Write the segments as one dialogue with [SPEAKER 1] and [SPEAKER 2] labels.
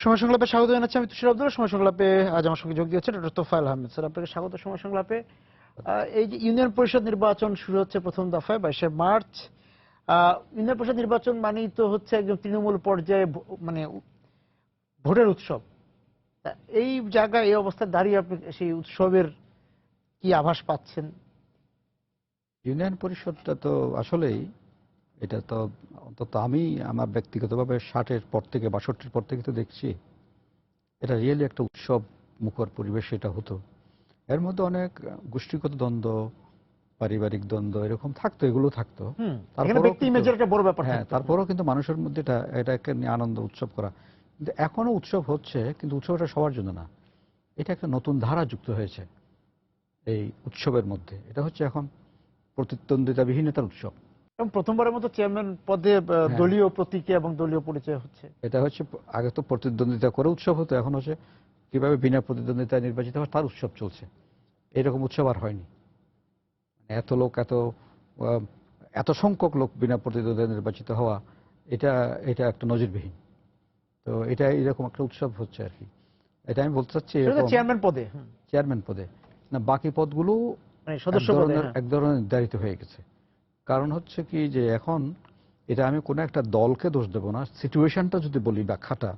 [SPEAKER 1] সময় সংলাপে স্বাগত জানাচ্ছি। আমি তুষার আব্দুল্লাহ। সময় সংলাপে আজ আমার সঙ্গে যোগ দিয়েছে ডক্টর তোফায়েল আহমেদ। স্যার, আপনাকে স্বাগত সময় সংলাপে। এই যে ইউনিয়ন পরিষদ নির্বাচন শুরু হচ্ছে প্রথম দফায় 22শে মার্চ। ইউনিয়ন পরিষদ নির্বাচন মানেই তো হচ্ছে একদম তৃণমূল পর্যায়ে মানে ভোটের উৎসব। তা এই জায়গায় এই অবস্থায় দাঁড়িয়ে আপনি সেই উৎসবের কি আভাস পাচ্ছেন?
[SPEAKER 2] ইউনিয়ন পরিষদটা তো আসলেই এটা তো অন্তত আমি আমার ব্যক্তিগতভাবে 60-এর পর থেকে 62-র পর থেকে তো দেখছি এটা রিয়েলি একটা উৎসব মুখর পরিবেশ এটা হতো। এর মধ্যে অনেক গোষ্ঠীগত দ্বন্দ্ব, পারিবারিক দ্বন্দ্ব এরকম থাকতো, এগুলো থাকতো।
[SPEAKER 1] এখানে ব্যক্তি ইমেজের একটা বড় ব্যাপার
[SPEAKER 2] হ্যাঁ,
[SPEAKER 1] থাকতো।
[SPEAKER 2] তারপরেও কিন্তু মানুষের মধ্যে এটাকে নিয়ে আনন্দ উৎসব করা। কিন্তু এখনো উৎসব হচ্ছে, কিন্তু উৎসবটা সবার জন্য না। এটা একটা নতুন ধারা যুক্ত হয়েছে এই উৎসবের মধ্যে। এটা হচ্ছে এখন প্রতিদ্বন্দ্বিতাবিহীনতার উৎসব।
[SPEAKER 1] এবং প্রথমবারের মতো চেয়ারম্যান পদে
[SPEAKER 2] হ্যাঁ,
[SPEAKER 1] দলীয় প্রতীকে এবং দলীয় পরিচয় হচ্ছে।
[SPEAKER 2] এটা হচ্ছে আগে তো প্রতিদ্বন্দ্বিতা করে উৎসব হতো, এখন হচ্ছে কিভাবে বিনা প্রতিদ্বন্দ্বিতায় নির্বাচিত হয় তার উৎসব চলছে। এরকম উৎসব আর হয়নি। এত লোক, আহ, এত সংখ্যক লোক বিনা প্রতিদ্বন্দ্বিতায় নির্বাচিত হওয়া, এটা এটা একটা নজিরবিহীন। তো এটা এরকম একটা উৎসব হচ্ছে আর কি। এটা আমি বলতে চাচ্ছি এরকম
[SPEAKER 1] চেয়ারম্যান পদে,
[SPEAKER 2] চেয়ারম্যান পদে না, বাকি পদগুলো
[SPEAKER 1] মানে সদস্য পদে।
[SPEAKER 2] এক ধরনের নির্ধারিত হয়ে গেছে। কারণ হচ্ছে কি যে এখন এটা আমি কোনো একটা দলকে দোষ দেব না, সিচুয়েশনটা যদি বলি, ব্যাখ্যাটা,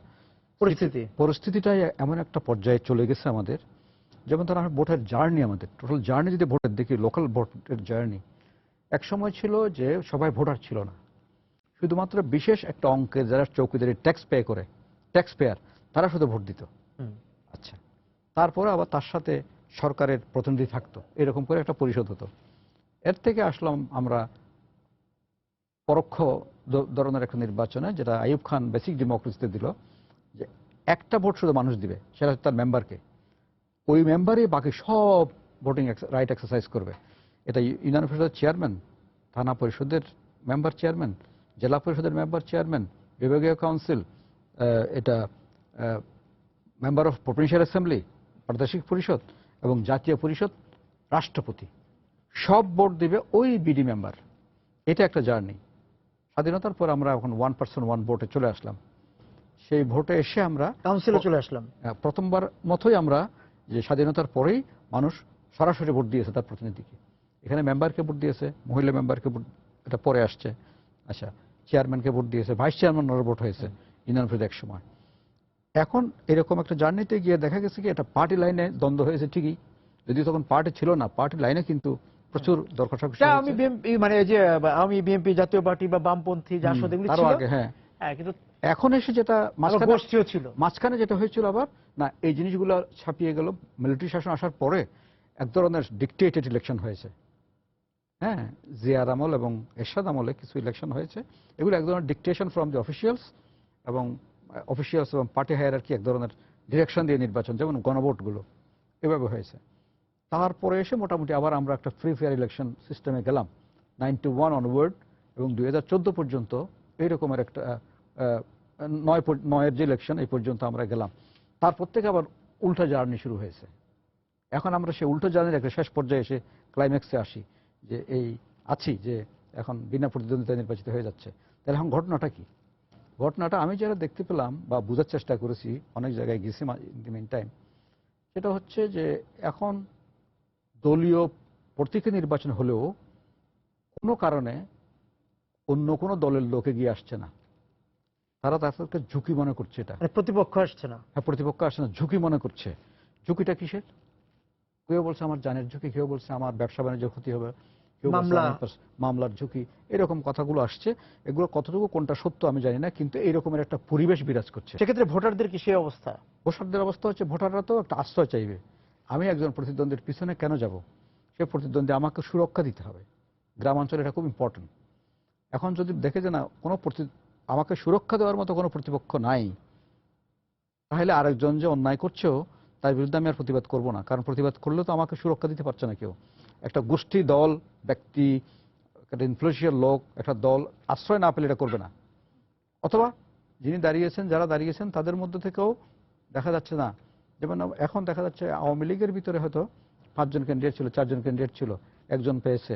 [SPEAKER 2] পরিস্থিতিটাই এমন একটা পর্যায়ে চলে গেছে আমাদের। যেমন ধর, আমি ভোটের জার্নি, আমাদের টোটাল জার্নি যদি ভোটের দেখি, লোকাল ভোটের জার্নি, এক সময় ছিল যে সবাই ভোটার ছিল না, শুধুমাত্র বিশেষ একটা অঙ্কের যারা চৌকিদারি ট্যাক্স পেয়ার, তারা শুধু ভোট দিত। আচ্ছা, তারপরে আবার তার সাথে সরকারের প্রতিনিধি থাকতো, এরকম করে একটা পরিষদ হতো। এর থেকে আসলাম আমরা পরোক্ষ ধরনের একটা নির্বাচনে, যেটা আইয়ুব খান বেসিক ডেমোক্রেসিতে দিল, যে একটা ভোট শুধু মানুষ দিবে, সেটা হচ্ছে তার মেম্বারকে। ওই মেম্বারই বাকি সব ভোটিং রাইট এক্সারসাইজ করবে। এটা ইউনিয়ন পরিষদের চেয়ারম্যান, থানা পরিষদের মেম্বার চেয়ারম্যান, জেলা পরিষদের মেম্বার চেয়ারম্যান, বিভাগীয় কাউন্সিল, এটা মেম্বার অফ প্রভিন্সিয়াল অ্যাসেম্বলি, প্রাদেশিক পরিষদ এবং জাতীয় পরিষদ, রাষ্ট্রপতি, সব ভোট দিবে ওই বিডি মেম্বার। এটা একটা জার্নি। স্বাধীনতার পর আমরা এখন 1 পার্সন 1 ভোটে চলে আসলাম। সেই ভোটে এসে আমরা
[SPEAKER 1] কাউন্সিলে চলে আসলাম।
[SPEAKER 2] প্রথমবার মতোই আমরা, যে স্বাধীনতার পরেই মানুষ সরাসরি ভোট দিয়েছে তার প্রতিনিধিকে। এখানে মেম্বারকে ভোট দিয়েছে, মহিলা মেম্বারকে ভোট, এটা পরে আসছে। আচ্ছা, চেয়ারম্যানকে ভোট দিয়েছে, ভাইস চেয়ারম্যানের ভোট হয়েছে ইউনিয়ন পরিষদ এক সময়। এখন এরকম একটা জার্নিতে গিয়ে দেখা গেছে কি এটা পার্টি লাইনে দ্বন্দ্ব হয়েছে ঠিকই, যদিও তখন পার্টি ছিল না, পার্টি লাইনে কিন্তু প্রচুর দরকষাকষি হয়েছে।
[SPEAKER 1] আমি বিএনপি, মানে যে আমি বিএনপি, জাতীয় পার্টি বা বামপন্থী জাসদ এগুলো ছিল
[SPEAKER 2] আগে। হ্যাঁ,
[SPEAKER 1] কিন্তু
[SPEAKER 2] এখন এসে যেটা
[SPEAKER 1] গোষ্ঠীও ছিল,
[SPEAKER 2] মাঝখানে যেটা হয়েছিল আবার, না, এই জিনিসগুলো ছাপিয়ে গেল। মিলিটারি শাসন আসার পরে এক ধরনের ডিক্টেটেড ইলেকশন হয়েছে। হ্যাঁ, জিয়ার আমল এবং এরশাদ আমলে কিছু ইলেকশন হয়েছে, এগুলো এক ধরনের ডিকটেশন ফ্রম দি অফিসিয়ালস এবং পার্টি হায়ারার্কি, এক ধরনের ডিরেকশন দিয়ে নির্বাচন, যেমন গণভোটগুলো এভাবে হয়েছে। তারপরে এসে মোটামুটি আবার আমরা একটা ফ্রি ফেয়ার ইলেকশন সিস্টেমে গেলাম 91 অনওয়ার্ড, এবং 2014 পর্যন্ত এইরকমের একটা 9-এর যে ইলেকশন, এই পর্যন্ত আমরা গেলাম। তারপর থেকে আবার উল্টা জার্নি শুরু হয়েছে। এখন আমরা সেই উল্টো জার্নির একটা শেষ পর্যায়ে এসে ক্লাইম্যাক্সে আসি, যে এই আছি যে এখন বিনা প্রতিদ্বন্দ্বিতায় নির্বাচিত হয়ে যাচ্ছে। তাহলে এখন ঘটনাটা কি? ঘটনাটা আমি যারা দেখতে পেলাম বা বোঝার চেষ্টা করেছি, অনেক জায়গায় গেছি ইন দি মিন টাইম, সেটা হচ্ছে যে এখন দলীয় প্রতীকে নির্বাচন হলেও কোনো কারণে অন্য কোনো দলের লোকে গিয়ে আসছে না, তারা তাদেরকে ঝুঁকি মনে করছে। এটা
[SPEAKER 1] প্রতিপক্ষ আসছে না।
[SPEAKER 2] হ্যাঁ, প্রতিপক্ষ আসছে না, ঝুঁকি মনে করছে। ঝুঁকিটা কিসের? কেউ বলছে আমার জানের ঝুঁকি, কেউ বলছে আমার ব্যবসা বাণিজ্যের ক্ষতি হবে, কেউ বলছে মামলার ঝুঁকি, এরকম কথাগুলো আসছে। এগুলো কতটুকু কোনটা সত্য আমি জানি না, কিন্তু এইরকমের একটা পরিবেশ বিরাজ করছে।
[SPEAKER 1] সেক্ষেত্রে ভোটারদের কি সেই অবস্থা?
[SPEAKER 2] ভোটারদের অবস্থা হচ্ছে, ভোটাররা তো একটা আশ্রয় চাইবে। আমি একজন প্রতিদ্বন্দ্বীর পিছনে কেন যাব? সে প্রতিদ্বন্দ্বী আমাকে সুরক্ষা দিতে হবে। গ্রামাঞ্চলে এটা খুব ইম্পর্টেন্ট। এখন যদি দেখে যে না, কোনো আমাকে সুরক্ষা দেওয়ার মতো কোনো প্রতিপক্ষ নাই, তাহলে আরেকজন যে অন্যায় করছেও তার বিরুদ্ধে আমি আর প্রতিবাদ করব না, কারণ প্রতিবাদ করলেও তো আমাকে সুরক্ষা দিতে পারছে না কেউ। একটা গোষ্ঠী, দল, ব্যক্তি, একটা ইনফ্লুয়েন্সিয়াল লোক, একটা দল আশ্রয় না পেলে এটা করবে না। অথবা যারা দাঁড়িয়েছেন তাদের মধ্যে থেকেও দেখা যাচ্ছে না, যেমন এখন দেখা যাচ্ছে আওয়ামী লীগের ভিতরে হয়তো 5 জন ক্যান্ডিডেট ছিল, 4 জন ক্যান্ডিডেট ছিল, একজন পেয়েছে।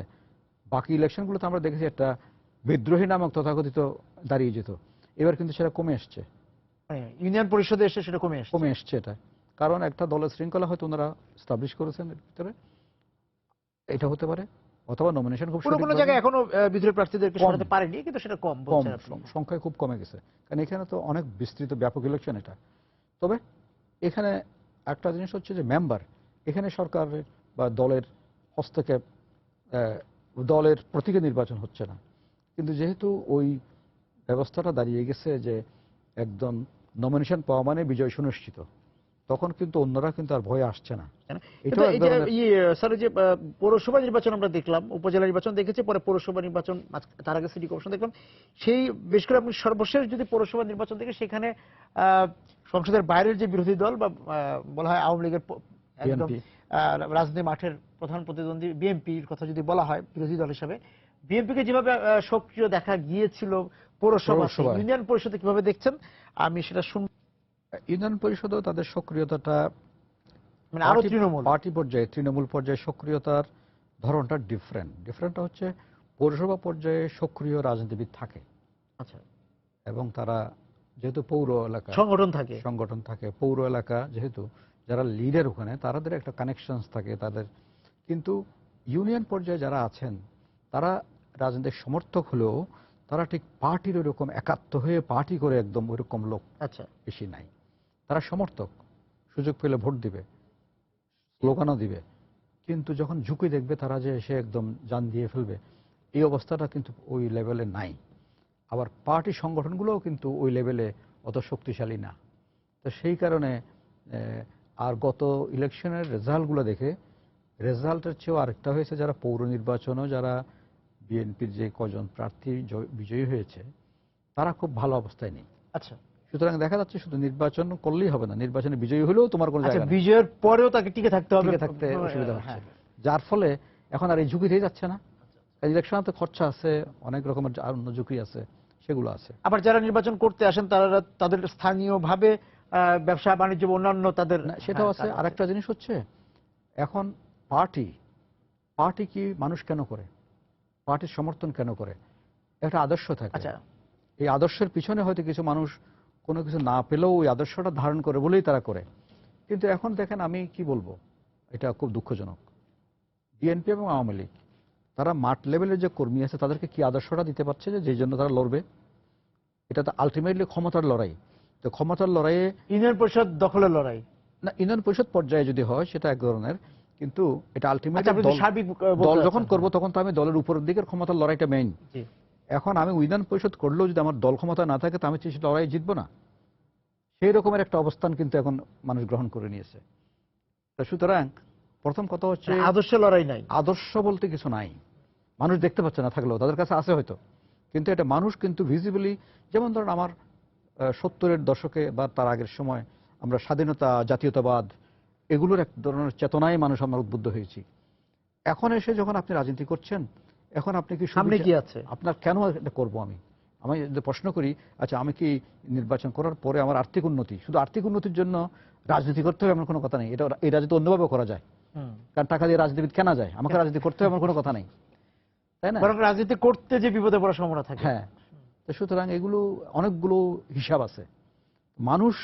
[SPEAKER 2] বাকি ইলেকশনগুলোতে আমরা দেখেছি একটা বিদ্রোহী নামক তথাকথিত দাঁড়িয়ে যেত। এবার কিন্তু সেটা কমে আসছে।
[SPEAKER 1] ইউনিয়ন পরিষদে এসে সেটা কমে আসছে।
[SPEAKER 2] কমে এসছে এটা, কারণ একটা দলের শৃঙ্খলা হয়তো ওনারা স্টাবলিশ করেছেন এর ভিতরে, এটা হতে পারে, অথবা নমিনেশন খুব
[SPEAKER 1] কোনো কোনো
[SPEAKER 2] সঠিকভাবে
[SPEAKER 1] জায়গায় এখনো বিদ্রোহী প্রার্থীদেরকে
[SPEAKER 2] কম।
[SPEAKER 1] সরাতে পারেনি, কিন্তু সেটা কম
[SPEAKER 2] কম
[SPEAKER 1] বলছেন আপনি।
[SPEAKER 2] সংখ্যায় খুব কমে গেছে, কারণ এখানে তো অনেক বিস্তৃত ব্যাপক ইলেকশন এটা। তবে এখানে একটা জিনিস হচ্ছে যে মেম্বার, এখানে সরকারের বা দলের হস্তক্ষেপ, দলের প্রতীকে নির্বাচন হচ্ছে না, কিন্তু যেহেতু ওই ব্যবস্থাটা দাঁড়িয়ে গেছে যে একদম নমিনেশন পাওয়া মানে বিজয় সুনিশ্চিত, তখন কিন্তু অন্যরা কিন্তু আর ভয়ে আসছে না।
[SPEAKER 1] কিন্তু
[SPEAKER 2] এটাও এক
[SPEAKER 1] এই যে
[SPEAKER 2] ধরনের
[SPEAKER 1] স্যার, যে পৌরসভা নির্বাচন আমরা দেখলাম, উপজেলা নির্বাচন দেখেছি, পরে পৌরসভা নির্বাচন, তার আগে সিটি কর্পোরেশন দেখলাম। সেই বেশ করে আপনি সর্বশেষ যদি পৌরসভা নির্বাচন দেখে, সেখানে সংসদের বাইরের যে বিরোধী দল বা বলা হয় আওয়ামী লীগের একদম
[SPEAKER 2] বিএনপি,
[SPEAKER 1] রাজনীতি মাঠের প্রধান প্রতিদ্বন্দ্বী বিএনপির কথা যদি বলা হয় বিরোধী দল হিসাবে, বিএনপিকে যেভাবে সক্রিয় দেখা গিয়েছিল পৌরসভা, ইউনিয়ন পরিষদে কিভাবে দেখছেন আমি সেটা শুনব।
[SPEAKER 2] ইউনিয়ন পরিষদেও তাদের সক্রিয়তাটা
[SPEAKER 1] মানে আরো তৃণমূল
[SPEAKER 2] পার্টি পর্যায়ে, তৃণমূল পর্যায়ে সক্রিয়তার ধরনটা ডিফারেন্টটা হচ্ছে পৌরসভা পর্যায়ে সক্রিয় রাজনীতিবিদ থাকে।
[SPEAKER 1] আচ্ছা,
[SPEAKER 2] এবং তারা যেহেতু পৌর এলাকা সংগঠন থাকে, পৌর এলাকা যেহেতু যারা লিডার ওখানে তাদের একটা কানেকশনস থাকে তাদের। কিন্তু ইউনিয়ন পর্যায়ে যারা আছেন তারা রাজনৈতিক সমর্থক হলেও তারা ঠিক পার্টির ওইরকম একাত্ম হয়ে পার্টি করে একদম ওইরকম লোক
[SPEAKER 1] আচ্ছা
[SPEAKER 2] বেশি নাই। তারা সমর্থক, সুযোগ পেলে ভোট দিবে, স্লোগানও দিবে, কিন্তু যখন ঝুঁকি দেখবে তারা যে এসে একদম জান দিয়ে ফেলবে, এই অবস্থাটা কিন্তু ওই লেভেলে নাই। আবার পার্টি সংগঠনগুলোও কিন্তু ওই লেভেলে অত শক্তিশালী না। তো সেই কারণে আর গত ইলেকশনের রেজাল্টগুলো দেখে, রেজাল্টের চেয়েও আরেকটা হয়েছে, যারা পৌর নির্বাচনও যারা বিএনপির যে কজন প্রার্থী বিজয়ী হয়েছে তারা খুব ভালো অবস্থায় নেই।
[SPEAKER 1] আচ্ছা,
[SPEAKER 2] সুতরাং দেখা যাচ্ছে শুধু নির্বাচন করলেই হবে না, নির্বাচনে বিজয়ী হলেও তোমার কোনো জায়গা নেই,
[SPEAKER 1] বিজয়ের পরেও তাকে টিকে থাকতে হবে,
[SPEAKER 2] টিকে থাকতে অসুবিধা হচ্ছে, যার ফলে এখন আর এই ঝুঁকি দিয়ে যাচ্ছে না। ইলেকশনে তো খরচা আছে, অনেক রকমের আর অন্য ঝুঁকি আছে, সেগুলো আছে।
[SPEAKER 1] আবার যারা নির্বাচন করতে আসেন তারা তাদের স্থানীয়ভাবে ব্যবসা বাণিজ্য অন্যান্য তাদের
[SPEAKER 2] সেটাও আছে। আরেকটা জিনিস হচ্ছে এখন পার্টি কি মানুষ কেন করে, পার্টির সমর্থন কেন করে, একটা আদর্শ থাকে।
[SPEAKER 1] আচ্ছা,
[SPEAKER 2] এই আদর্শের পিছনে হয়তো কিছু মানুষ কোনো কিছু না পেলেও ওই আদর্শটা ধারণ করে বলেই তারা করে। কিন্তু এখন দেখেন, আমি কি বলবো, এটা খুব দুঃখজনক, বিএনপি এবং আওয়ামী লীগ তারা মাঠ লেভেলের যে কর্মী আছে তাদেরকে কি আদর্শটা দিতে পারছে যে যেই জন্য তারা লড়বে। এটা তো আলটিমেটলি ক্ষমতার লড়াই। তো ক্ষমতার লড়াইয়ে
[SPEAKER 1] ইউনিয়ন পরিষদ দখলের লড়াই
[SPEAKER 2] না, ইউনিয়ন পরিষদ পর্যায়ে যদি হয় সেটা এক ধরনের, কিন্তু এটা আলটিমেটলি দল যখন করবো তখন তো আমি দলের উপরের দিকের ক্ষমতার লড়াইটা মেইন। এখন আমি ইউনিয়ন পরিষদ করলেও যদি আমার দল ক্ষমতা না থাকে তো আমি সেই লড়াই জিতবো না। সেই রকমের একটা অবস্থান কিন্তু এখন মানুষ গ্রহণ করে নিয়েছে। সুতরাং প্রথম কথা হচ্ছে
[SPEAKER 1] আদর্শ লড়াই নাই,
[SPEAKER 2] আদর্শ বলতে কিছু নাই, মানুষ দেখতে পাচ্ছে না থাকলেও তাদের কাছে আছে হয়তো, কিন্তু এটা মানুষ কিন্তু ভিজিবলি, যেমন ধরুন আমার 70-এর দশকে বা তার আগের সময় আমরা স্বাধীনতা, জাতীয়তাবাদ এগুলোর এক ধরনের চেতনায় মানুষ আমরা উদ্বুদ্ধ হয়েছি। এখন এসে যখন আপনি রাজনীতি করছেন, এখন আপনি কি
[SPEAKER 1] সামনে কি আছে,
[SPEAKER 2] আপনার কেন এটা করবো, আমি যদি প্রশ্ন করি, আচ্ছা আমি কি নির্বাচন করার পরে আমার আর্থিক উন্নতি, শুধু আর্থিক উন্নতির জন্য রাজনীতি করতে হবে এমন কোনো কথা নেই। এই রাজনীতি অন্যভাবে করা যায়, কারণ টাকা দিয়ে রাজনীতি কেনা যায়, আমাকে রাজনীতি করতে হবে এমন কোনো কথা নেই, তাই না?
[SPEAKER 1] বরং রাজনীতি করতে যে বিপদে পড়ার সম্ভাবনা থাকে।
[SPEAKER 2] হ্যাঁ, তো সুতরাং এগুলো অনেকগুলো হিসাব আছে। মানুষ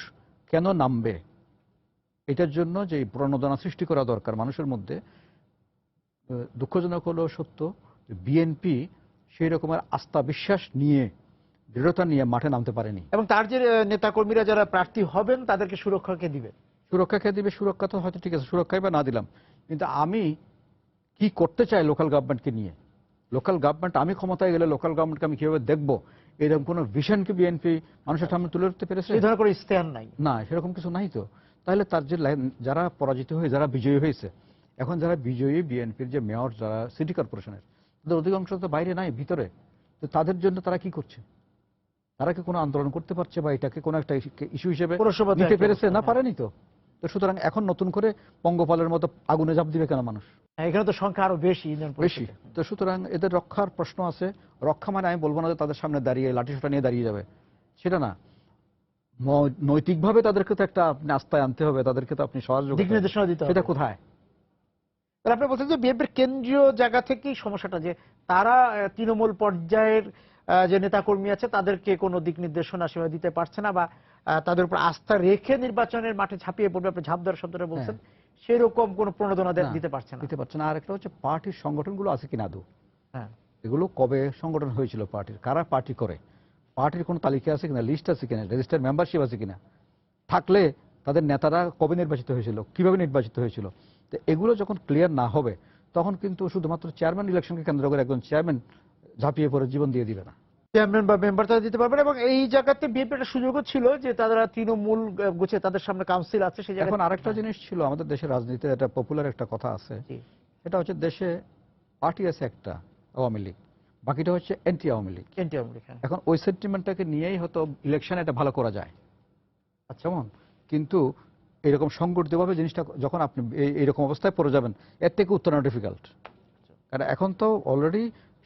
[SPEAKER 2] কেন নামবে, এটার জন্য যে প্রণোদনা সৃষ্টি করা দরকার মানুষের মধ্যে। দুঃখজনক হলো সত্য, বিএনপি সেই রকমের আস্থা বিশ্বাস নিয়ে, দৃঢ়তা নিয়ে মাঠে নামতে পারেনি।
[SPEAKER 1] এবং তার যে নেতাকর্মীরা যারা প্রার্থী হবেন তাদেরকে সুরক্ষা কে দিবে?
[SPEAKER 2] সুরক্ষা তো হয়তো ঠিক আছে, সুরক্ষাই বা না দিলাম, কিন্তু আমি কি করতে চাই লোকাল গভর্নমেন্টকে নিয়ে, লোকাল গভর্নমেন্ট আমি ক্ষমতায় গেলে লোকাল গভর্নমেন্টকে আমি কিভাবে দেখবো, এরকম কোন ভিশনকে বিএনপি মানুষের সামনে তুলে ধরতে পেরেছে?
[SPEAKER 1] এই ধরনের কোনো ইস্তেহার নাই,
[SPEAKER 2] না, সেরকম কিছু নাই। তো তাহলে তার যে যারা পরাজিত হয়ে যারা বিজয়ী হয়েছে, এখন যারা বিজয়ী বিএনপির যে মেয়র, যারা সিটি কর্পোরেশনের, তাদের অধিকাংশ তো বাইরে নাই, ভিতরে। তো তাদের জন্য তারা কি করছে? তারা কি কোনো আন্দোলন করতে পারছে বা এটাকে কোনো একটা ইস্যু হিসেবে নিতে পেরেছে? না, পারেনি। তো সুতরাং এখন নতুন করে পঙ্গপালের মতো আগুনে ঝাঁপ দিবে কেন মানুষ?
[SPEAKER 1] এখানে তো সংখ্যা আরো বেশি।
[SPEAKER 2] তো সুতরাং এদের রক্ষার প্রশ্ন আছে। রক্ষা মানে আমি বলবো না যে তাদের সামনে দাঁড়িয়ে লাঠিসোঁটা নিয়ে দাঁড়িয়ে যাবে, সেটা না। নৈতিকভাবে তাদেরকে তো একটা আপনি আস্থায় আনতে হবে, তাদেরকে তো আপনি সহযোগিতা
[SPEAKER 1] দিক নির্দেশনা দিতে হবে।
[SPEAKER 2] সেটা কোথায়?
[SPEAKER 1] আপনি বলছেন যে বিএনপির কেন্দ্রীয় জায়গা থেকেই সমস্যাটা, যে তারা তৃণমূল পর্যায়ের যে নেতাকর্মী আছে তাদেরকে কোনো দিক নির্দেশনা সেভাবে দিতে পারছে না, বা তাদের উপর আস্থা রেখে নির্বাচনের মাঠে ঝাঁপিয়ে পড়বে, আপনি ঝাঁপ দেওয়ার শব্দটা বলছেন, সেরকম কোন প্রণোদনা দিতে পারছে না।
[SPEAKER 2] দিতে পারছে না। আর একটা হচ্ছে পার্টির সংগঠনগুলো আছে কিনা আদৌ,
[SPEAKER 1] হ্যাঁ,
[SPEAKER 2] এগুলো কবে সংগঠন হয়েছিল পার্টির, কারা পার্টি করে, পার্টির কোনো তালিকা আছে কিনা, লিস্ট আছে কিনা, রেজিস্টার্ড মেম্বারশিপ আছে কিনা, থাকলে তাদের নেতারা কবে নির্বাচিত হয়েছিল, কিভাবে নির্বাচিত হয়েছিল। তো এগুলো যখন ক্লিয়ার না হবে তখন কিন্তু শুধুমাত্র চেয়ারম্যান ইলেকশনকে কেন্দ্র করে একজন চেয়ারম্যান ঝাঁপিয়ে পড়ে জীবন দিয়ে দিবে না।
[SPEAKER 1] চেয়ারম্যান বা মেম্বার তারা দিতে পারবেন। এবং এই জায়গাতে বিএনপির একটা সুযোগও ছিল যে তারা তৃণমূল গুছিয়ে তাদের সামনে কাউন্সিল আছে, সেই
[SPEAKER 2] এখন আরেকটা জিনিস ছিল আমাদের দেশের রাজনীতিতে, এটা পপুলার একটা কথা আছে, এটা হচ্ছে দেশে পার্টি আছে একটা আওয়ামী লীগ, বাকিটা হচ্ছে এন্টি আওয়ামী লীগ। এখন ওই সেন্টিমেন্টটাকে নিয়েই হয়তো ইলেকশন এটা ভালো করা যায়, যেমন কিন্তু এরকম সংগঠিতভাবে জিনিসটা যখন আপনি এইরকম অবস্থায় পড়ে যাবেন, এর থেকে উত্তরণ ডিফিকাল্ট। কারণ এখন তো অলরেডি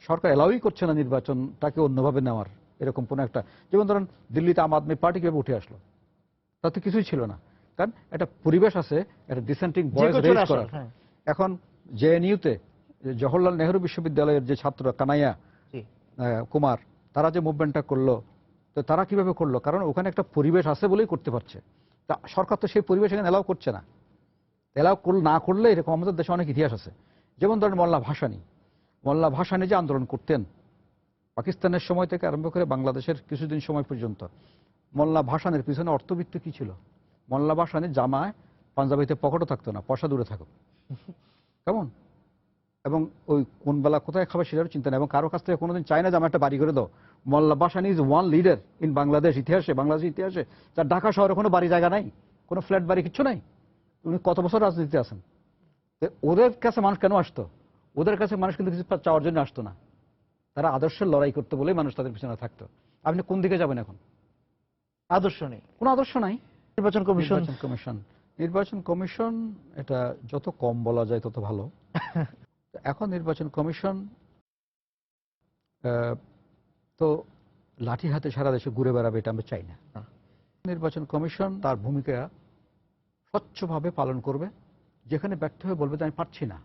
[SPEAKER 2] সরকার এলাউই করছে না নির্বাচনটাকে অন্যভাবে নেওয়ার, এরকম কোনো একটা, যেমন ধরেন দিল্লিতে আম আদমি পার্টি কিভাবে উঠে আসলো, তাতে কিছুই ছিল না, কারণ একটা পরিবেশ আছে, একটা ডিসেন্টিং ভয়েস রেজ করার। এখন জেএনইউতে জওহরলাল নেহরু বিশ্ববিদ্যালয়ের যে ছাত্র কানাইয়া কুমার, তারা যে মুভমেন্টটা করলো, তো তারা কিভাবে করলো, কারণ ওখানে একটা পরিবেশ আছে বলেই করতে পারছে। তা সরকার তো সেই পরিবেশ এখানে এলাও করছে না, এলাও না করলে এরকম আমাদের দেশে অনেক ইতিহাস আছে। যেমন ধরেন মোল্লা ভাসানী যে আন্দোলন করতেন পাকিস্তানের সময় থেকে আরম্ভ করে বাংলাদেশের কিছুদিন সময় পর্যন্ত, মোল্লা ভাসানীর পিছনে অর্থবিত্ত কি ছিল? মোল্লা ভাসানী জামায় পাঞ্জাবিতে পকেটও থাকতো না, পয়সা দূরে থাকুক, কেমন, এবং ওই কোন বেলা কোথায় খাবে সেটারও চিন্তা নেই, এবং কারো কাছ থেকে কোনোদিন চায় না যে আমার একটা বাড়ি করে দাও। Molla Bhasani is one leader in বাংলাদেশের ইতিহাসে যার ঢাকা শহরে কোনো বাড়ি জায়গা নাই, কোনো ফ্ল্যাট বাড়ি কিচ্ছু নাই। উনি কত বছর রাজনীতিতে আছেন। ওদের কাছে মানুষ কেন আসতো? ওদের কাছে মানুষ কিন্তু কিছু চাওয়ার জন্য আসতো না, তারা আদর্শের লড়াই করতে বলেই মানুষ তাদের পিছনে থাকতো। আপনি কোন দিকে যাবেন এখন?
[SPEAKER 1] আদর্শ নেই,
[SPEAKER 2] কোনো আদর্শ নাই। নির্বাচন কমিশন এটা যত কম বলা যায় তত ভালো। এখন নির্বাচন কমিশন তো লাঠি হাতে সারা দেশে ঘুরে বেড়াবে, এটা আমরা চাই না। নির্বাচন কমিশন তার ভূমিকা স্বচ্ছভাবে পালন করবে, যেখানে ব্যর্থ হয়ে বলবে যে আমি পারছি না,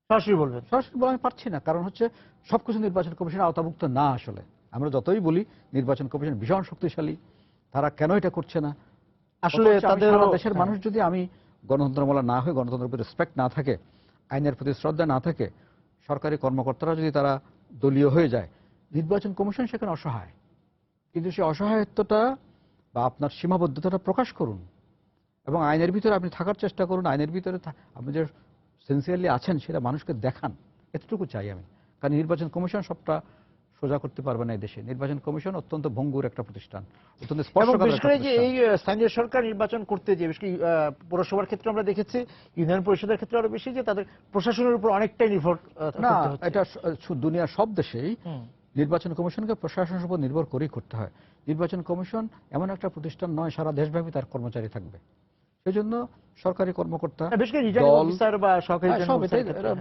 [SPEAKER 2] সরাসরি বলবে আমি পারছি না। কারণ হচ্ছে সবকিছু নির্বাচন কমিশনের আওতাভুক্ত না। আসলে আমরা যতই বলি নির্বাচন কমিশন ভীষণ শক্তিশালী, তারা কেন এটা করছে না, আসলে তাদের দেশের মানুষ যদি আমি গণতন্ত্রমূলক না হয়ে, গণতন্ত্রের প্রতি রেসপেক্ট না থাকে, আইনের প্রতি শ্রদ্ধা না থাকে, সরকারি কর্মকর্তারা যদি তারা দলীয় হয়ে যায়, নির্বাচন কমিশন সেখানে অসহায়। কিন্তু সেই অসহায়ত্বটা বা আপনার সীমাবদ্ধতাটা প্রকাশ করুন এবং আইনের ভিতরে আপনি থাকার চেষ্টা করুন, আইনের ভিতরে আপনি যে সিনসিয়ারলি আছেন সেটা মানুষকে দেখান, এতটুকু চাই আমি। কারণ নির্বাচন কমিশন সবটা সোজা করতে পারবে না এই দেশে। নির্বাচন কমিশন অত্যন্ত ভঙ্গুর একটা প্রতিষ্ঠান, অত্যন্ত স্পর্শকাতর একটা প্রতিষ্ঠান।
[SPEAKER 1] এই স্থানীয় সরকার নির্বাচন করতে যে বেশ পৌরসভার ক্ষেত্রে আমরা দেখেছি, ইউনিয়ন পরিষদের ক্ষেত্রে আরো বেশি, যে তাদের প্রশাসনের উপর অনেকটাই নির্ভর
[SPEAKER 2] না, এটা দুনিয়ার সব দেশেই নির্বাচন কমিশনকে প্রশাসনের উপর নির্ভর করেই করতে হয়। নির্বাচন কমিশন এমন একটা প্রতিষ্ঠান নয় সারা দেশব্যাপী তার কর্মচারী থাকবে, সেই জন্য সরকারি কর্মকর্তা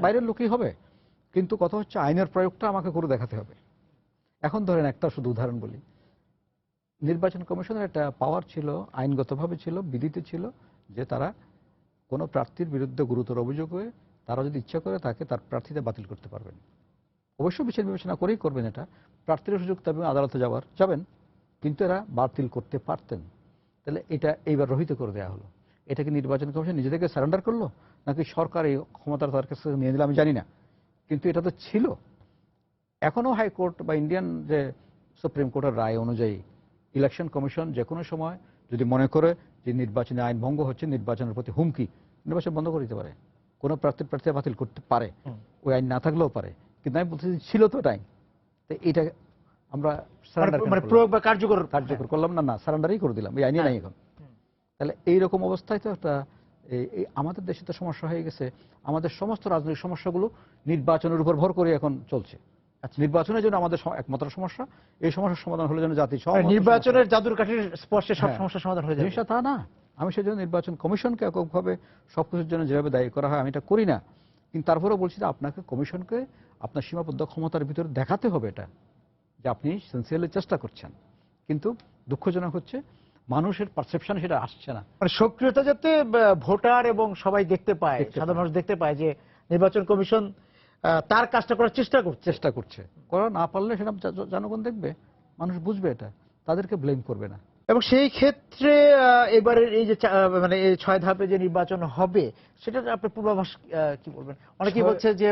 [SPEAKER 2] বাইরের লোকই হবে। কিন্তু কথা হচ্ছে আইনের প্রয়োগটা আমাকে করে দেখাতে হবে। এখন ধরেন একটা শুধু উদাহরণ বলি, নির্বাচন কমিশনের একটা পাওয়ার ছিল, আইনগতভাবে ছিল, বিধিতে ছিল, যে তারা কোনো প্রার্থীর বিরুদ্ধে গুরুতর অভিযোগ হয়ে তারা যদি ইচ্ছা করে তাকে তার প্রার্থীতে বাতিল করতে পারবেন। অবশ্য বিচার বিবেচনা করেই করবেন, এটা প্রার্থীর সুযোগ তবে আদালতে যাবেন, কিন্তু এরা বাতিল করতে পারতেন। তাহলে এটা এইবার রহিত করে দেওয়া হলো। এটা কি নির্বাচন কমিশন নিজে থেকে সারেন্ডার করলো, নাকি সরকার এই ক্ষমতা তার কাছে নিয়ে নিল, আমি জানি না, কিন্তু এটা তো ছিল। এখনো হাইকোর্ট বা ইন্ডিয়ান যে সুপ্রিম কোর্টের রায় অনুযায়ী ইলেকশন কমিশন যে কোনো সময় যদি মনে করে যে নির্বাচনে আইন ভঙ্গ হচ্ছে, নির্বাচনের প্রতি হুমকি, নির্বাচন বন্ধ করে দিতে পারে, কোনো প্রার্থী বাতিল করতে পারে, ওই আইন না থাকলেও পারে। কিন্তু আমি বলতেছি ছিল তো টাইম, তো এটা আমরা কার্যকর করলাম না, সারেন্ডারই করে দিলাম, এই আইনে নাই এখন। তাহলে এইরকম অবস্থায় তো একটা আমাদের দেশে তো সমস্যা হয়ে গেছে। আমাদের সমস্ত রাজনৈতিক সমস্যাগুলো নির্বাচনের উপর ভর করে এখন চলছে। নির্বাচনের জন্য আমাদের একমাত্র সমস্যা, এই সমস্যার সমাধান হলে যেন জাতি
[SPEAKER 1] নির্বাচনের জাদুর কাঠির স্পর্শে সব সমস্যার সমাধান হয়ে যাবে,
[SPEAKER 2] তা না। আমি সেই জন্য নির্বাচন কমিশনকে এককভাবে সবকিছুর জন্য যেভাবে দায়ী করা হয় আমি এটা করি না। কিন্তু তারপরেও বলছি যে আপনাকে কমিশনকে আপনার সীমাবদ্ধ ক্ষমতার ভিতরে দেখাতে হবে এটা, যে আপনি সিনসিয়ারলি চেষ্টা করছেন। কিন্তু দুঃখজনক হচ্ছে মানুষের পারসেপশন সেটা আসছে না।
[SPEAKER 1] সক্রিয়তা যাতে ভোটার এবং সবাই দেখতে পায়, সাধারণ মানুষ দেখতে পায় যে নির্বাচন কমিশন তার কাজটা করার চেষ্টা করছে।
[SPEAKER 2] করা না পারলে সেটা জনগণ দেখবে, মানুষ বুঝবে এটা। তাদেরকে ব্লেম করবে না।
[SPEAKER 1] এবং সেই ক্ষেত্রে এবারের এই যে মানে এই 6 ধাপে যে নির্বাচন হবে সেটার আপনার পূর্বাভাস কি বলবেন? অনেকেই বলছে যে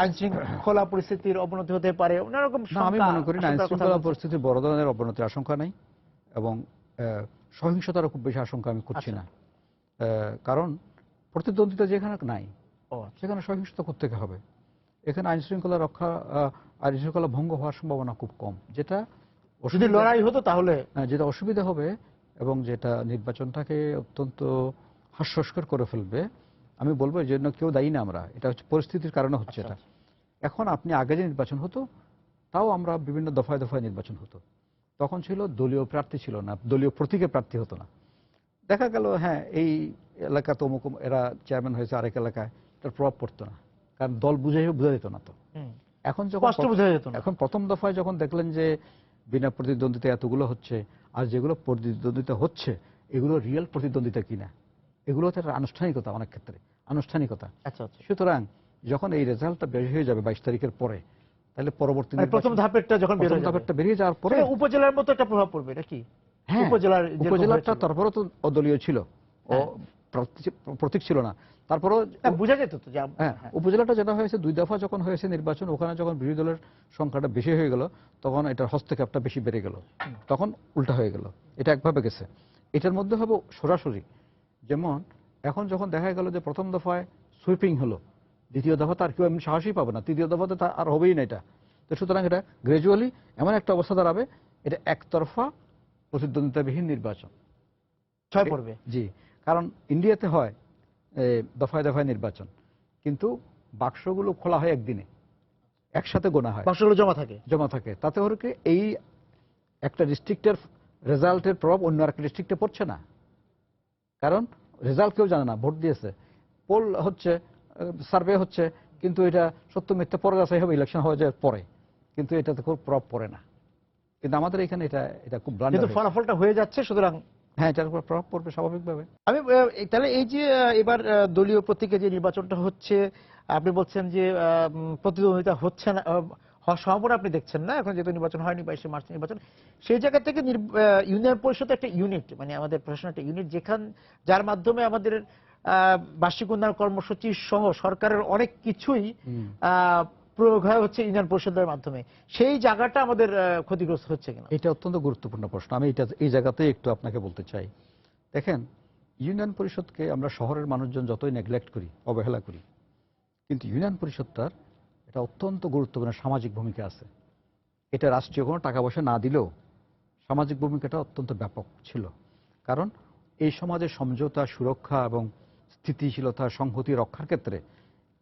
[SPEAKER 1] আইন শৃঙ্খলা পরিস্থিতির অবনতি হতে পারে, অন্যরকম
[SPEAKER 2] না, আমি মনে করি না আইন শৃঙ্খলা পরিস্থিতির বড় ধরনের অবনতির আশঙ্কা নেই, এবং সহিংসতারও খুব বেশি আশঙ্কা আমি করছি না। কারণ প্রতিদ্বন্দ্বিতা যেখানে নাই সেখানে সহিংসতা কোত্থেকে হবে? এখানে আইন শৃঙ্খলা রক্ষা, আইন শৃঙ্খলা ভঙ্গ হওয়ার সম্ভাবনা খুব কম। যেটা
[SPEAKER 1] যদি লড়াই হতো তাহলে
[SPEAKER 2] যেটা অসুবিধা হবে এবং যেটা নির্বাচনটাকে অত্যন্ত হাস্যস্কর করে ফেলবে, আমি বলবো এই জন্য কেউ দায়ী না আমরা, এটা হচ্ছে পরিস্থিতির কারণে হচ্ছে এটা। এখন আপনি আগে যে নির্বাচন হতো তাও আমরা বিভিন্ন দফায় দফায় নির্বাচন হতো, তখন ছিল দলীয় প্রার্থী ছিল না, দলীয় প্রতীকে প্রার্থী হতো না। দেখা গেল হ্যাঁ এই এলাকা তো অমুক এরা চেয়ারম্যান হয়েছে, আরেক এলাকায় তার প্রভাব পড়তো না, কারণ দল বোঝা যেত না তো। এখন যখন এখন প্রথম দফায় যখন দেখলেন যে বিনা প্রতিদ্বন্দ্বিতা এতগুলো হচ্ছে, আর যেগুলো প্রতিদ্বন্দ্বিতা হচ্ছে এগুলো রিয়েল প্রতিদ্বন্দ্বিতা কিনা, এগুলো হচ্ছে আনুষ্ঠানিকতা, অনেক ক্ষেত্রে আনুষ্ঠানিকতা। সুতরাং যখন এই রেজাল্টটা বের হয়ে যাবে 22 তারিখের পরে, তাহলে পরবর্তী
[SPEAKER 1] প্রথম ধাপেরটা যখন
[SPEAKER 2] বেরিয়ে যাওয়ার পরে
[SPEAKER 1] উপজেলার মতো একটা প্রভাব পড়বে নাকি?
[SPEAKER 2] হ্যাঁ, উপজেলাটা তারপরে তো অদলীয় ছিল, ও প্রতীক ছিল না, তারপরেও
[SPEAKER 1] বোঝা যেত তো।
[SPEAKER 2] হ্যাঁ, উপজেলাটা যেটা হয়েছে 2 দফা যখন হয়েছে নির্বাচন, ওখানে যখন বিরোধী দলের সংখ্যাটা বেশি হয়ে গেল তখন এটার হস্তক্ষেপটা বেশি বেড়ে গেল, তখন উল্টা হয়ে গেল। এটা একভাবে গেছে। এটার মধ্যে হবে সরাসরি, যেমন এখন যখন দেখা গেল যে প্রথম দফায় সুইপিং হলো, দ্বিতীয় দফা তার কেউ এমনি সাহসই পাবে না, তৃতীয় দফাতে তা আর হবেই না এটা। তো সুতরাং এটা গ্রাজুয়ালি এমন একটা অবস্থা দাঁড়াবে, এটা একতরফা প্রতিদ্বন্দ্বিতাবিহীন নির্বাচন
[SPEAKER 1] পড়বে।
[SPEAKER 2] জি, কারণ ইন্ডিয়াতে হয় দফায় দফায় নির্বাচন, কিন্তু বাক্সগুলো খোলা হয় একদিনে, একসাথে গোনা হয়,
[SPEAKER 1] বাক্সগুলো জমা থাকে।
[SPEAKER 2] তাতে হলো কি এই একটা ডিস্ট্রিক্টের রেজাল্টের প্রভাব অন্য একটা ডিস্ট্রিক্টে পড়ছে না, কারণ রেজাল্ট কেউ জানে না, ভোট দিয়েছে, পোল হচ্ছে, সার্ভে হচ্ছে, কিন্তু এটা সত্য মিথ্যা পরে যাচাই হবে ইলেকশন হয়ে যায় পরে, কিন্তু এটাতে খুব প্রভাব পড়ে না। কিন্তু আমাদের এখানে এটা খুব ব্লান্ডার,
[SPEAKER 1] ফলাফলটা হয়ে যাচ্ছে, সুতরাং
[SPEAKER 2] হ্যাঁ এটার উপর প্রভাব পড়বে স্বাভাবিকভাবে।
[SPEAKER 1] আমি তাহলে এই যে এবার দলীয় প্রতীকে যে নির্বাচনটা হচ্ছে, আপনি বলছেন যে প্রতিদ্বন্দ্বিতা হচ্ছে না, হওয়ার সম্ভাবনা আপনি দেখছেন না, এখন যেহেতু নির্বাচন হয়নি, 22 মার্চ নির্বাচন, সেই জায়গা থেকে ইউনিয়ন পরিষদ একটা ইউনিট, মানে আমাদের প্রশাসন একটা ইউনিট, যার মাধ্যমে আমাদের বার্ষিক উন্নয়ন কর্মসূচি সহ সরকারের অনেক কিছুই প্রয়োগ হয় হচ্ছে ইউনিয়ন পরিষদের মাধ্যমে, সেই জায়গাটা আমাদের ক্ষতিগ্রস্ত হচ্ছে কিনা?
[SPEAKER 2] এটা অত্যন্ত গুরুত্বপূর্ণ প্রশ্ন। আমি এই জায়গাতে একটু আপনাকে বলতে চাই। দেখেন, ইউনিয়ন পরিষদকে আমরা শহরের মানুষজন যতই নেগলেক্ট করি, অবহেলা করি, কিন্তু ইউনিয়ন পরিষদটার এটা অত্যন্ত গুরুত্বপূর্ণ সামাজিক ভূমিকা আছে। এটা রাষ্ট্রীয় কোনো টাকা পয়সা না দিলেও সামাজিক ভূমিকাটা অত্যন্ত ব্যাপক ছিল, কারণ এই সমাজের সমঝোতা, সুরক্ষা এবং স্থিতিশীলতা, সংহতি রক্ষার ক্ষেত্রে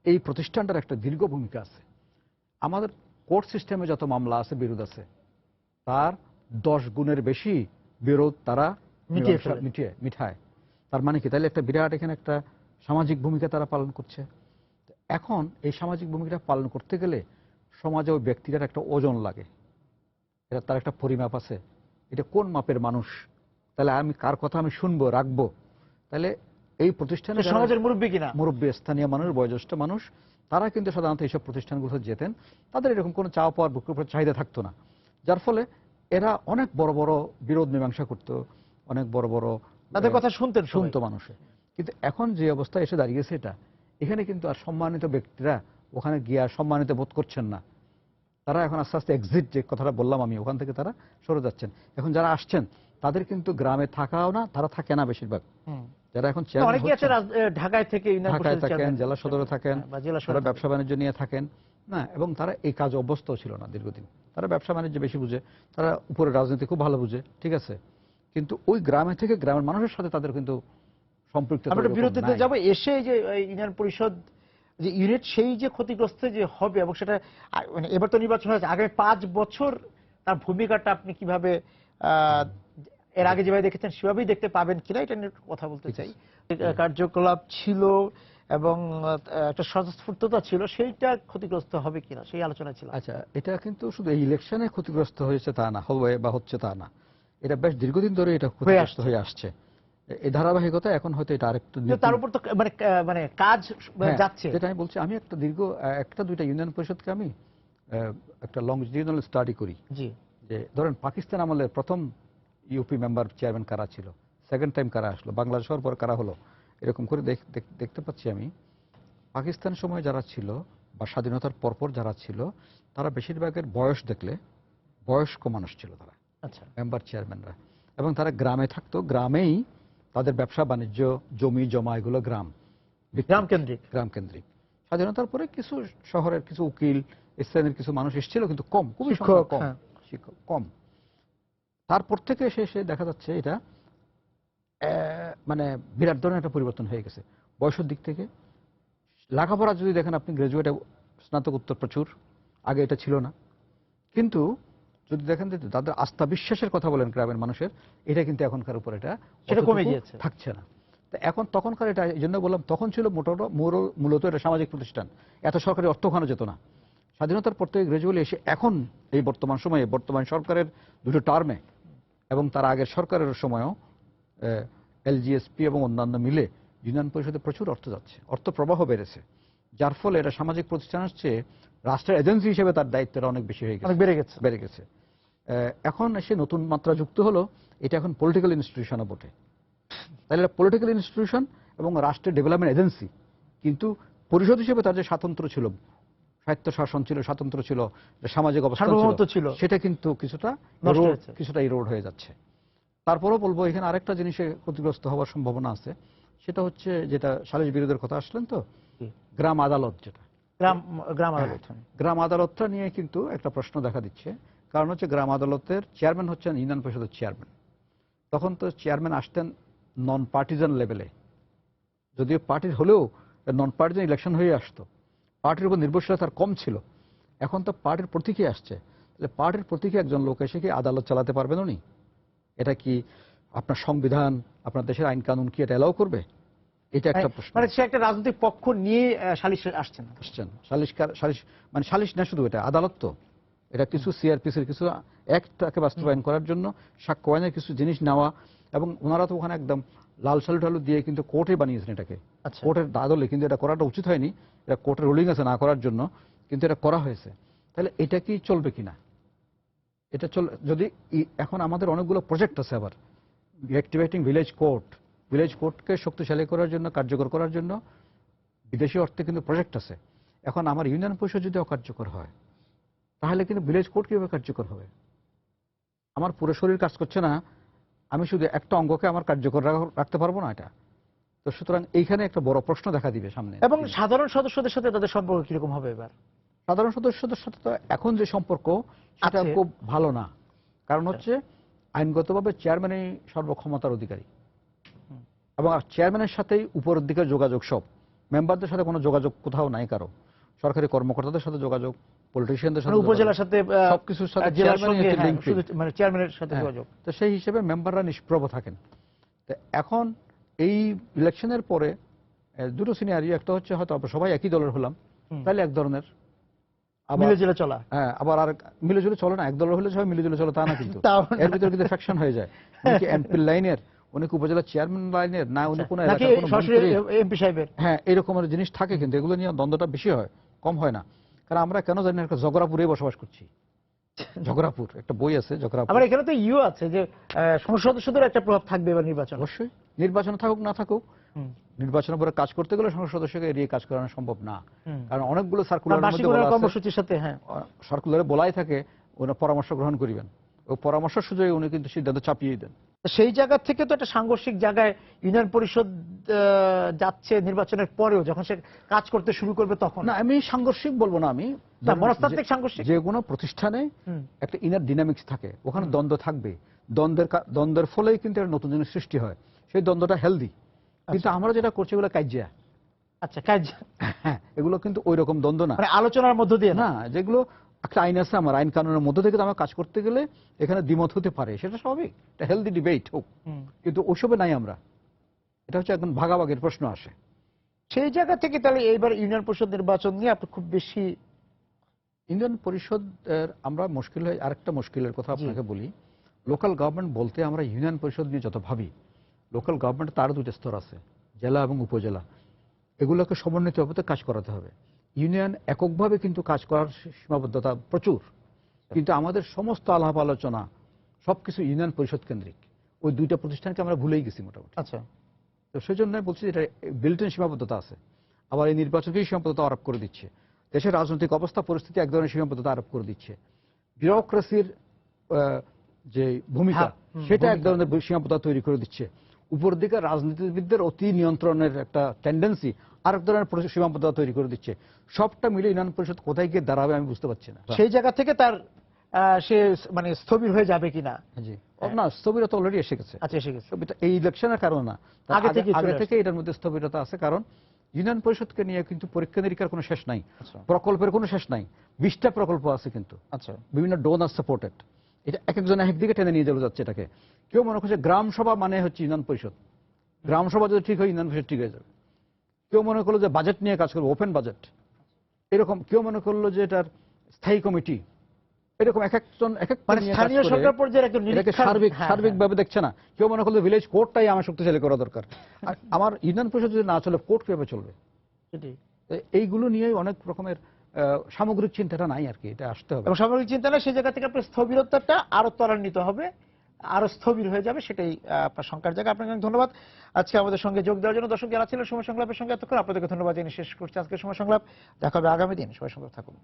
[SPEAKER 2] এই প্রতিষ্ঠানটার একটা দীর্ঘ ভূমিকা আছে। আমাদের কোর্ট সিস্টেমে যত মামলা আছে, বিরোধ আছে, তার 10 গুণের বেশি বিরোধ তারা মিঠায়। তার মানে কি? তাহলে একটা বিরাট এখানে একটা সামাজিক ভূমিকা তারা পালন করছে। এখন এই সামাজিক ভূমিকাটা পালন করতে গেলে সমাজে ওই ব্যক্তিটার একটা ওজন লাগে, এটা তার একটা পরিমাপ আছে, এটা কোন মাপের মানুষ, তাহলে আমি কার কথা আমি শুনবো, রাখবো। তাহলে এই প্রতিষ্ঠানে
[SPEAKER 1] সমাজের মুরব্বী কিনা,
[SPEAKER 2] মুরব্বী, স্থানীয় মানুষ, বয়োজ্যেষ্ঠ মানুষ, তারা কিন্তু সাধারণত এইসব প্রতিষ্ঠানগুলো যেতেন, তাদের এরকম কোনো চাওয়া পাওয়ার বুকের উপর চাহিদা থাকতো না, যার ফলে এরা অনেক বড় বড় বিরোধ মীমাংসা করতো, অনেক বড় বড়
[SPEAKER 1] তাদের কথা শুনতো
[SPEAKER 2] মানুষে। কিন্তু এখন যে অবস্থা এসে দাঁড়িয়েছে, এখানে কিন্তু আর সম্মানিত ব্যক্তিরা ওখানে গিয়ে আর সম্মানিত বোধ করছেন না। তারা এখন আস্তে আস্তে এক্সিট, যে কথাটা বললাম আমি, ওখান থেকে তারা সরে যাচ্ছেন। এখন যারা আসছেন তাদের কিন্তু গ্রামে থাকাও না, তারা থাকে না বেশিরভাগ। যারা এখন
[SPEAKER 1] ঢাকায়
[SPEAKER 2] থাকেন, জেলা সদরে থাকেন, তারা ব্যবসা বাণিজ্য নিয়ে থাকেন না, এবং তারা এই কাজ অভ্যস্তও ছিল না দীর্ঘদিন। তারা ব্যবসা বাণিজ্য বেশি বুঝে, তারা উপরে রাজনীতি খুব ভালো বুঝে, ঠিক আছে, কিন্তু ওই গ্রামে থেকে গ্রামের মানুষের সাথে তাদের কিন্তু সম্পৃক্ততা।
[SPEAKER 1] আমরা বিরতিতে যাব, এসে যে ইউনিয়ন পরিষদ যে ইউনিট, সেই যে ক্ষতিগ্রস্ত যে হবে, এবং সেটা মানে এবার তো নির্বাচন হয়েছে, আগামী 5 বছর তার ভূমিকাটা আপনি কিভাবে এর আগে যেভাবে দেখেছেন সেভাবেই দেখতে পাবেন কিনা, এটা নিয়ে কথা বলতে চাই। কার্যকলাপ ছিল এবং একটা স্বতঃস্ফূর্ততা ছিল, সেইটা ক্ষতিগ্রস্ত হবে কিনা সেই আলোচনা ছিল।
[SPEAKER 2] আচ্ছা, এটা কিন্তু শুধু এই ইলেকশনে ক্ষতিগ্রস্ত হয়েছে তা না, হবে বা হচ্ছে তা না, এটা বেশ দীর্ঘদিন ধরে এটা ক্ষতিগ্রস্ত হয়ে আসছে। এই ধারাবাহিকতা এখন হয়তো এটা আরেকটু,
[SPEAKER 1] তার উপর তো মানে কাজ যাচ্ছে।
[SPEAKER 2] যেটা আমি বলছি, আমি একটা দুইটা ইউনিয়ন পরিষদকে আমি একটা লংজিটিউডনাল স্টাডি করি, যে ধরেন পাকিস্তান আমলের প্রথম ইউপি মেম্বার চেয়ারম্যান কারা ছিল, সেকেন্ড টাইম কারা আসলো, বাংলাদেশ হওয়ার পর কারা হলো, এরকম করে দেখতে পাচ্ছি আমি। পাকিস্তান সময় যারা ছিল বা স্বাধীনতার পরপর যারা ছিল তারা বেশিরভাগের বয়স দেখলে বয়স্ক মানুষ ছিল তারা,
[SPEAKER 1] আচ্ছা,
[SPEAKER 2] মেম্বার চেয়ারম্যানরা, এবং তারা গ্রামে থাকতো, গ্রামেই তাদের ব্যবসা বাণিজ্য, জমি জমা এগুলো
[SPEAKER 1] গ্রাম কেন্দ্রিক।
[SPEAKER 2] গ্রাম কেন্দ্রিক। স্বাধীনতার পরে কিছু শহরের কিছু উকিল শ্রেণীর কিছু মানুষ এসেছিল, কিন্তু কম, খুবই
[SPEAKER 1] শিক্ষক,
[SPEAKER 2] কম, শিক্ষক কম। তারপর থেকে এসে দেখা যাচ্ছে এটা মানে বিরাট ধরনের একটা পরিবর্তন হয়ে গেছে বয়সের দিক থেকে। লেখাপড়া যদি দেখেন আপনি, গ্রাজুয়েট স্নাতকোত্তর প্রচুর, আগে এটা ছিল না। কিন্তু যদি দেখেন যে তাদের আস্থা বিশ্বাসের কথা বলেন গ্রামের মানুষের, এটা কিন্তু এখনকার উপর
[SPEAKER 1] সেটা কমে গিয়েছে,
[SPEAKER 2] থাকছে না। তো এখন তখনকার এটা এই জন্য বললাম, তখন ছিল মূলত এটা সামাজিক প্রতিষ্ঠান, এত সরকারি অর্থ ওখানে যেত না। স্বাধীনতার পর থেকে গ্রাজুয়ালি এসে এখন এই বর্তমান সময়ে, বর্তমান সরকারের দুটো টার্মে এবং তার আগের সরকারের সময়ও এলজিএসপি এবং অন্যান্য মিলে ইউনিয়ন পরিষদে প্রচুর অর্থ যাচ্ছে, অর্থ প্রবাহ বেড়েছে, যার ফলে এটা সামাজিক প্রতিষ্ঠানের চেয়ে রাষ্ট্রের এজেন্সি হিসেবে তার দায়িত্বটা অনেক বেশি হয়ে গেছে, বেড়ে গেছে। এখন এসে নতুন মাত্রা যুক্ত হলো, এটা এখন পলিটিক্যাল ইনস্টিটিউশনও বটে। তাহলে পলিটিক্যাল ইনস্টিটিউশন এবং রাষ্ট্রের ডেভেলপমেন্ট এজেন্সি, কিন্তু পরিষদ হিসেবে তার যে স্বাতন্ত্র ছিল, স্বায়ত্ত শাসন ছিল, স্বাতন্ত্র ছিল, সামাজিক অবস্থান ছিল, সেটা কিন্তু কিছুটা ইরোড হয়ে যাচ্ছে। তারপরেও বলবো এখানে আরেকটা জিনিসে ক্ষতিগ্রস্ত হওয়ার সম্ভাবনা আছে, সেটা হচ্ছে যেটা সালিশ বিরোধের কথা আসলেন তো, গ্রাম আদালত, যেটা গ্রাম আদালতটা নিয়ে কিন্তু একটা প্রশ্ন দেখা দিচ্ছে। কারণ হচ্ছে গ্রাম আদালতের চেয়ারম্যান হচ্ছেন ইউনিয়ন পরিষদের চেয়ারম্যান। তখন তো চেয়ারম্যান আসতেন নন পার্টিজান লেভেলে, যদিও পার্টির হলেও নন পার্টিজান ইলেকশন হয়ে আসতো, পার্টির উপর নির্ভরশীলতা কম ছিল। এখন তো পার্টির প্রতীকে আসছে, তাহলে পার্টির প্রতীকে একজন লোক এসে কি আদালত চালাতে পারবেন উনি? এটা কি আপনার সংবিধান, আপনার দেশের আইন কানুন কি এটা এলাও করবে? এটা একটা প্রশ্ন।
[SPEAKER 1] মানে সে একটা রাজনৈতিক পক্ষ নিয়ে সালিশে আসছেন,
[SPEAKER 2] মানে সালিশ না শুধু, এটা আদালত তো, এটা কিছু সিআরপিসির কিছু অ্যাক্টটাকে বাস্তবায়ন করার জন্য সাক্ষ্য আইনের কিছু জিনিস নেওয়া, এবং ওনারা তো ওখানে একদম লাল সালু টালু দিয়ে কিন্তু কোর্টে বানিয়েছেন এটাকে, কোর্টের আদলে, কিন্তু এটা করাটা উচিত হয়নি, এটা কোর্টের রুলিং আছে না করার জন্য, কিন্তু এটা করা হয়েছে। তাহলে এটা কি চলবে কিনা? এটা যদি এখন আমাদের অনেকগুলো প্রজেক্ট আছে, আবার অ্যাক্টিভেটিং ভিলেজ কোর্টকে শক্তিশালী করার জন্য, কার্যকর করার জন্য বিদেশি অর্থে কিন্তু প্রজেক্ট আছে। এখন আমার ইউনিয়ন পরিষদ যদি অকার্যকর হয়, তাহলে কিন্তু ভিলেজ কোর্ট কিভাবে কার্যকর হবে? আমার পুরো শরীর কাজ করছে না, আমি শুধু একটা অঙ্গকে আমার কার্যকর রাখতে পারবো না এটা। তো সুতরাং এইখানে একটা বড় প্রশ্ন দেখা দিবে সামনে।
[SPEAKER 1] এবং সাধারণ সদস্যদের সাথে তাদের সম্পর্ক কিরকম হবে এবার?
[SPEAKER 2] সাধারণ সদস্যদের সাথে তো এখন যে সম্পর্ক সেটা খুব ভালো না। কারণ হচ্ছে আইনগতভাবে চেয়ারম্যানই সর্বক্ষমতার অধিকারী, এবং চেয়ারম্যানের সাথেই উপরের দিকে যোগাযোগ, সব মেম্বারদের সাথে কোনো যোগাযোগ কোথাও নাই কারো, সরকারি কর্মকর্তাদের সাথে যোগাযোগ, পলিটিশিয়ানদের সাথে,
[SPEAKER 1] উপজেলার সাথে,
[SPEAKER 2] সবকিছুর সাথে
[SPEAKER 1] চেয়ারম্যানের সাথে যোগাযোগ।
[SPEAKER 2] তো সেই হিসেবে মেম্বাররা নিষ্প্রভ থাকেন। তো এখন এই ইলেকশনের পরে দুটো সিনারিও, একটা হচ্ছে হয়তো আমরা সবাই একই দলের হলাম, তাহলে এক ধরনের
[SPEAKER 1] মিলেজুলে চলা,
[SPEAKER 2] হ্যাঁ, আবার আর মিলেজুলে চলে না, এক দলের হলে সবাই মিলেজুলে চলে তা না, কিন্তু এর ভিতরে কিন্তু ফ্যাকশন হয়ে যায়। উনি কি এমপি লাইনের, উনি কি উপজেলা চেয়ারম্যান লাইনের, না উনি কোন
[SPEAKER 1] এমপি সাহেবের,
[SPEAKER 2] হ্যাঁ, এরকমের জিনিস থাকে। কিন্তু এগুলো নিয়ে দ্বন্দ্বটা বেশি হয়, কম হয় না। কারণ আমরা কেন জানি না, একটা জগরাপুরে বসবাস করছি। জগরাপুর একটা বই আছে, জগরাপুর।
[SPEAKER 1] আবার এখানে তো আছে যে সংসদ সদস্যদের একটা প্রভাব থাকবে এবার নির্বাচন।
[SPEAKER 2] অবশ্যই নির্বাচন থাকুক না থাকুক, নির্বাচনের পরে কাজ করতে গেলে সংসদ সদস্যকে এড়িয়ে কাজ করানো সম্ভব না। কারণ অনেকগুলো সার্কুলারে বলাই থাকে ওরা পরামর্শ গ্রহণ করিবেন, ও পরামর্শ সুযোগে উনি কিন্তু সিদ্ধান্ত চাপিয়ে দেন।
[SPEAKER 1] সেই জায়গা থেকে তো একটা সাংঘর্ষিক জায়গায় ইউনিয়ন পরিষদ যাচ্ছে নির্বাচনের পরেও, যখন সে কাজ করতে শুরু করবে তখন।
[SPEAKER 2] না, আমি সাংঘর্ষিক বলবো না, আমি
[SPEAKER 1] মনস্তাত্ত্বিক সাংঘর্ষিক।
[SPEAKER 2] যে কোনো প্রতিষ্ঠানে একটা ইনার ডিনামিক্স থাকে, ওখানে দ্বন্দ্ব থাকবে, দ্বন্দ্বের ফলেই কিন্তু একটা নতুন জিনিস সৃষ্টি হয়, সেই দ্বন্দ্বটা হেলদি। কিন্তু আমরা যেটা করছি এগুলো কাজিয়া, হ্যাঁ, এগুলো কিন্তু ওই রকম দ্বন্দ্ব না,
[SPEAKER 1] আলোচনার মধ্য দিয়ে না,
[SPEAKER 2] যেগুলো একটা আইন আছে, আমার আইন কানুনের মধ্যে থেকে আমার কাজ করতে গেলে এখানে দ্বিমত হতে পারে, সেটা স্বাভাবিক, এটা হেলদি ডিবেট হোক, কিন্তু ওইসবে নাই আমরা। এটা হচ্ছে একদম ভাগাভাগির প্রশ্ন আসে।
[SPEAKER 1] সেই জায়গা থেকে তাহলে এইবার ইউনিয়ন পরিষদ নির্বাচন নিয়ে আপনি খুব বেশি,
[SPEAKER 2] ইউনিয়ন পরিষদের আমরা মুশকিল হয়, আরেকটা মুশকিলের কথা আপনাকে বলি। লোকাল গভর্নমেন্ট বলতে আমরা ইউনিয়ন পরিষদ নিয়ে যত ভাবি, লোকাল গভর্নমেন্ট তার দুটো স্তর আছে, জেলা এবং উপজেলা, এগুলোকে সমন্বিতভাবে কাজ করাতে হবে। ইউনিয়ন এককভাবে কিন্তু কাজ করার সীমাবদ্ধতা প্রচুর, কিন্তু আমাদের সমস্ত আলাপ আলোচনা সবকিছু ইউনিয়ন পরিষদ কেন্দ্রিক, ওই দুইটা প্রতিষ্ঠানকে আমরা ভুলেই গেছি মোটামুটি।
[SPEAKER 1] আচ্ছা,
[SPEAKER 2] তো সেই জন্য বলছি এটা বিল্ট-ইন সীমাবদ্ধতা আছে। আবার এই নির্বাচনকেই সীমাবদ্ধতা আরোপ করে দিচ্ছে, দেশের রাজনৈতিক অবস্থা পরিস্থিতি এক ধরনের সীমাবদ্ধতা আরোপ করে দিচ্ছে, বিউরোক্রেসির যে ভূমিকা সেটা এক ধরনের সীমাবদ্ধতা তৈরি করে দিচ্ছে, উপর দিকে রাজনীতিবিদদের অতি নিয়ন্ত্রণের একটা টেন্ডেন্সি আরেক ধরনের সীমাবদ্ধতা তৈরি করে দিচ্ছে। সবটা মিলে ইউনিয়ন পরিষদ কোথায় গিয়ে দাঁড়াবে আমি বুঝতে পারছি না।
[SPEAKER 1] সেই জায়গা থেকে তার সে মানে স্থবির হয়ে যাবে কিনা।
[SPEAKER 2] জি, না, স্থবিরতা অলরেডি এসে গেছে।
[SPEAKER 1] আচ্ছা, এসে গেছে।
[SPEAKER 2] এই ইলেকশনের কারণে না,
[SPEAKER 1] আগে
[SPEAKER 2] থেকে এটার মধ্যে স্থবিরতা আছে। কারণ ইউনিয়ন পরিষদকে নিয়ে কিন্তু পরীক্ষা নিরীক্ষার কোনো শেষ নাই,
[SPEAKER 1] আচ্ছা,
[SPEAKER 2] প্রকল্পের কোনো শেষ নাই। 20টা প্রকল্প আছে কিন্তু,
[SPEAKER 1] আচ্ছা,
[SPEAKER 2] বিভিন্ন ডোনার সাপোর্টেড। এটা এক একজন এক দিকে টেনে নিয়ে যাচ্ছে এটাকে। কেউ মনে করছে গ্রাম সভা মানে হচ্ছে ইউনিয়ন পরিষদ, গ্রাম সভা যদি ঠিক হয় ইউনিয়ন পরিষদ ঠিক হয়ে যাবে। কেউ মনে করলো যে বাজেট নিয়ে কাজ করবে, ওপেন বাজেট এরকম। কেউ মনে করলো যে এটার স্থায়ী কমিটি, এরকম এক একজন এক এক
[SPEAKER 1] মানে স্থানীয় সরকার পর্যায়ে একজন
[SPEAKER 2] সার্বিকভাবে দেখছে না। কেউ মনে করলো ভিলেজ কোর্টটাই আমার শক্তিশালী করা দরকার। আমার ইউনিয়ন পরিষদ যদি না চলে কোর্ট কিভাবে চলবে? এইগুলো নিয়েই অনেক রকমের সামগ্রিক চিন্তাটা নাই আর কি, এটা আসতে হবে।
[SPEAKER 1] এবং সামগ্রিক চিন্তা না, সেই জায়গা থেকে আপনার স্থবিরতাটা আরো ত্বরান্বিত হবে, আরো স্থবির হয়ে যাবে, সেটাই আপনার শঙ্কার জায়গা। আপনাকে অনেক ধন্যবাদ আজকে আমাদের সঙ্গে যোগ দেওয়ার জন্য। দর্শক যারা ছিলেন সময় সংলাপের সঙ্গে এতক্ষণ, আপনাদেরকে ধন্যবাদ জানিয়ে শেষ করছি আজকের সময় সংলাপ। দেখা হবে আগামী দিন। সবাই সুন্দর থাকুন।